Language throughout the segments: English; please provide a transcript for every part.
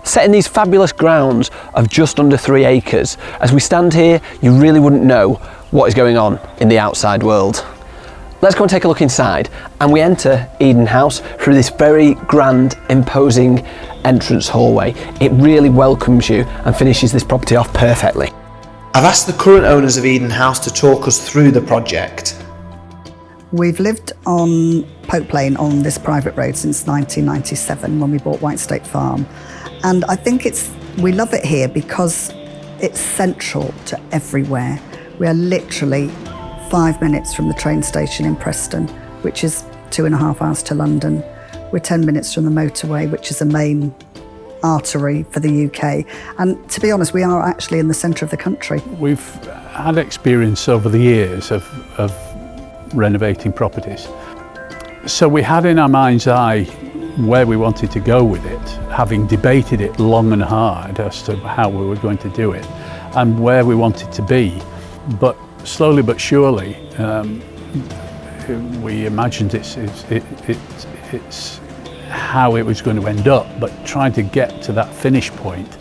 Set in these fabulous grounds of just under 3 acres, as we stand here, you really wouldn't know what is going on in the outside world. Let's go and take a look inside, and we enter Eden House through this very grand, imposing entrance hallway. It really welcomes you and finishes this property off perfectly. I've asked the current owners of Eden House to talk us through the project. We've lived on Pope Lane on this private road since 1997 when we bought Whitestake Farm. And I think we love it here because it's central to everywhere. We are literally 5 minutes from the train station in Preston, which is 2.5 hours to London. We're 10 minutes from the motorway, which is a main artery for the UK. And to be honest, we are actually in the centre of the country. We've had experience over the years of renovating properties. So we had in our mind's eye where we wanted to go with it, having debated it long and hard as to how we were going to do it and where we wanted to be. But slowly but surely, we imagined it's how it was going to end up, but trying to get to that finish point,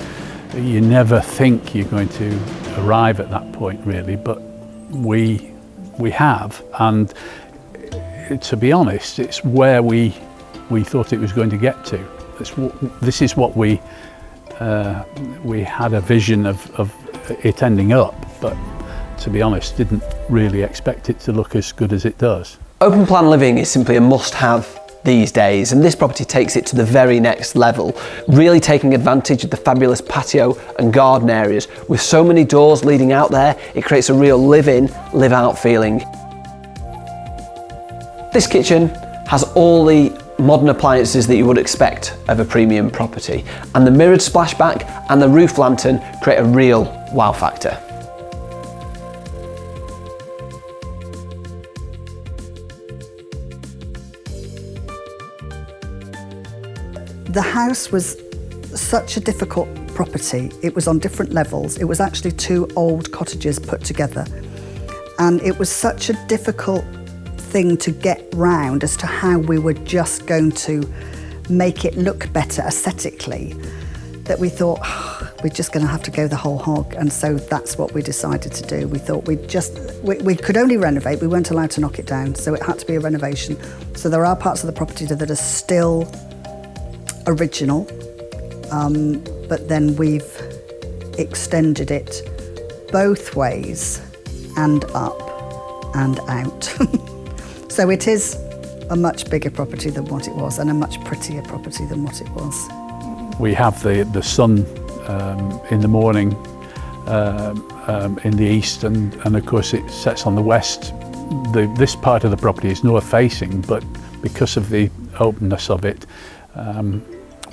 you never think you're going to arrive at that point really, but we have, and to be honest, it's where we thought it was going to get to. This is what we had a vision of it ending up, but to be honest, didn't really expect it to look as good as it does. Open plan living is simply a must-have these days, and this property takes it to the very next level, really taking advantage of the fabulous patio and garden areas. With so many doors leading out there, it creates a real live-in, live-out feeling. This kitchen has all the modern appliances that you would expect of a premium property, and the mirrored splashback and the roof lantern create a real wow factor. The house was such a difficult property. It was on different levels. It was actually 2 old cottages put together, and it was such a difficult thing to get round as to how we were just going to make it look better aesthetically, that we thought, we're just going to have to go the whole hog. And so that's what we decided to do. We thought we could only renovate, we weren't allowed to knock it down, so it had to be a renovation. So there are parts of the property that are still original, but then we've extended it both ways and up and out. So it is a much bigger property than what it was, and a much prettier property than what it was. We have the sun in the morning in the east, and of course it sets on the west. This part of the property is north facing, but because of the openness of it,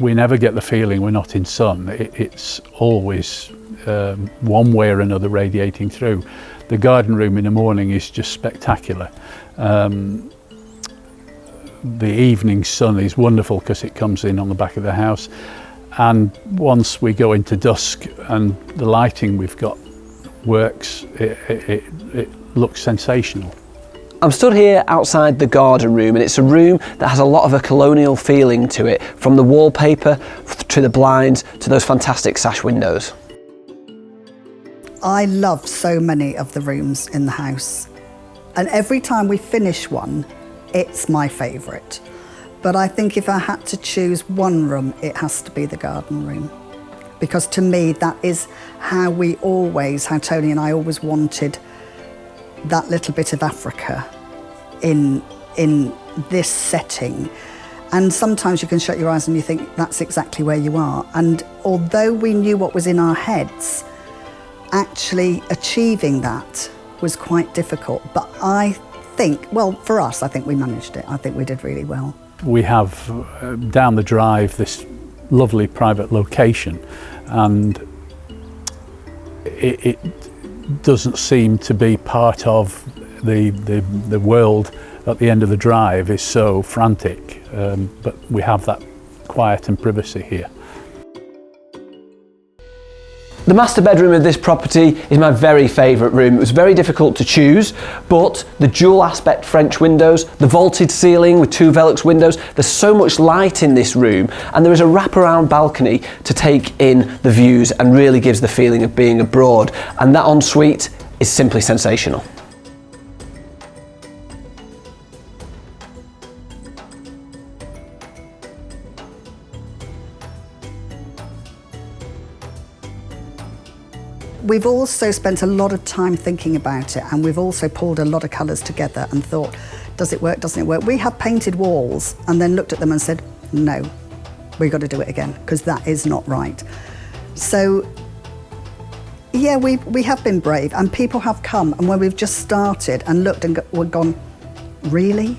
we never get the feeling we're not in sun. It's always one way or another radiating through. The garden room in the morning is just spectacular. The evening sun is wonderful because it comes in on the back of the house, and once we go into dusk and the lighting we've got works, it looks sensational. I'm stood here outside the garden room, and it's a room that has a lot of a colonial feeling to it, from the wallpaper to the blinds to those fantastic sash windows. I love so many of the rooms in the house, and every time we finish one, it's my favourite. But I think if I had to choose one room, it has to be the garden room. Because to me, that is how Tony and I always wanted that little bit of Africa in this setting. And sometimes you can shut your eyes and you think that's exactly where you are. And although we knew what was in our heads, actually achieving that was quite difficult. But I think, well, for us, I think we managed it. I think we did really well. We have down the drive this lovely private location, and it doesn't seem to be part of the world at the end of the drive is so frantic, but we have that quiet and privacy here. The master bedroom of this property is my very favourite room. It was very difficult to choose, but the dual aspect French windows, the vaulted ceiling with 2 Velux windows, there's so much light in this room, and there is a wraparound balcony to take in the views and really gives the feeling of being abroad. And that ensuite is simply sensational. We've also spent a lot of time thinking about it, and we've also pulled a lot of colours together and thought, does it work, doesn't it work? We have painted walls and then looked at them and said, no, we've got to do it again, because that is not right. So, yeah, we have been brave, and people have come, and when we've just started and looked and we've gone, really?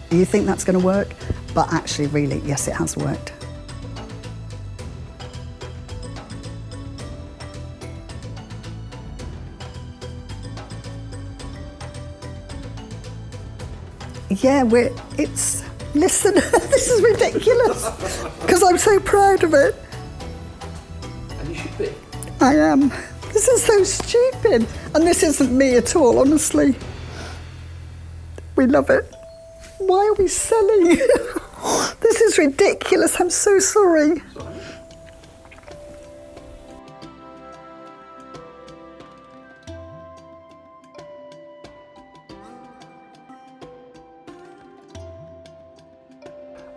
Do you think that's going to work? But actually, really, yes, it has worked. Yeah, listen, this is ridiculous, because I'm so proud of it. And you should be. I am. This is so stupid. And this isn't me at all, honestly. We love it. Why are we selling? This is ridiculous, I'm so sorry.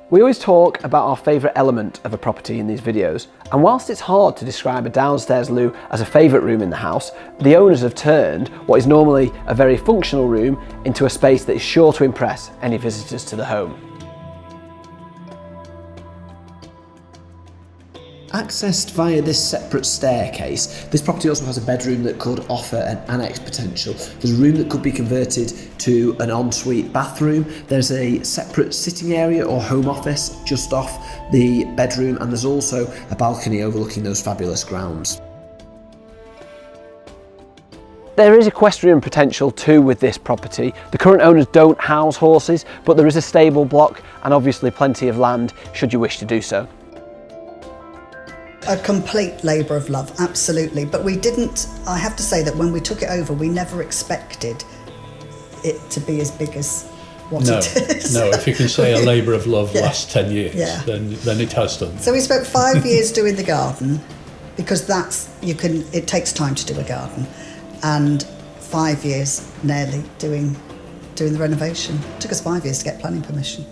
We always talk about our favourite element of a property in these videos, and whilst it's hard to describe a downstairs loo as a favourite room in the house, the owners have turned what is normally a very functional room into a space that is sure to impress any visitors to the home. Accessed via this separate staircase, this property also has a bedroom that could offer an annex potential. There's a room that could be converted to an ensuite bathroom. There's a separate sitting area or home office just off the bedroom, and there's also a balcony overlooking those fabulous grounds. There is equestrian potential too with this property. The current owners don't house horses, but there is a stable block and obviously plenty of land should you wish to do so. A complete labour of love, absolutely. But we didn't, I have to say that when we took it over, we never expected it to be as big as what it is. No, if you can say a labour of love Yeah. lasts 10 years, Yeah. then it has done. So we spent 5 years doing the garden, because it takes time to do a garden, and 5 years nearly doing the renovation. It took us 5 years to get planning permission.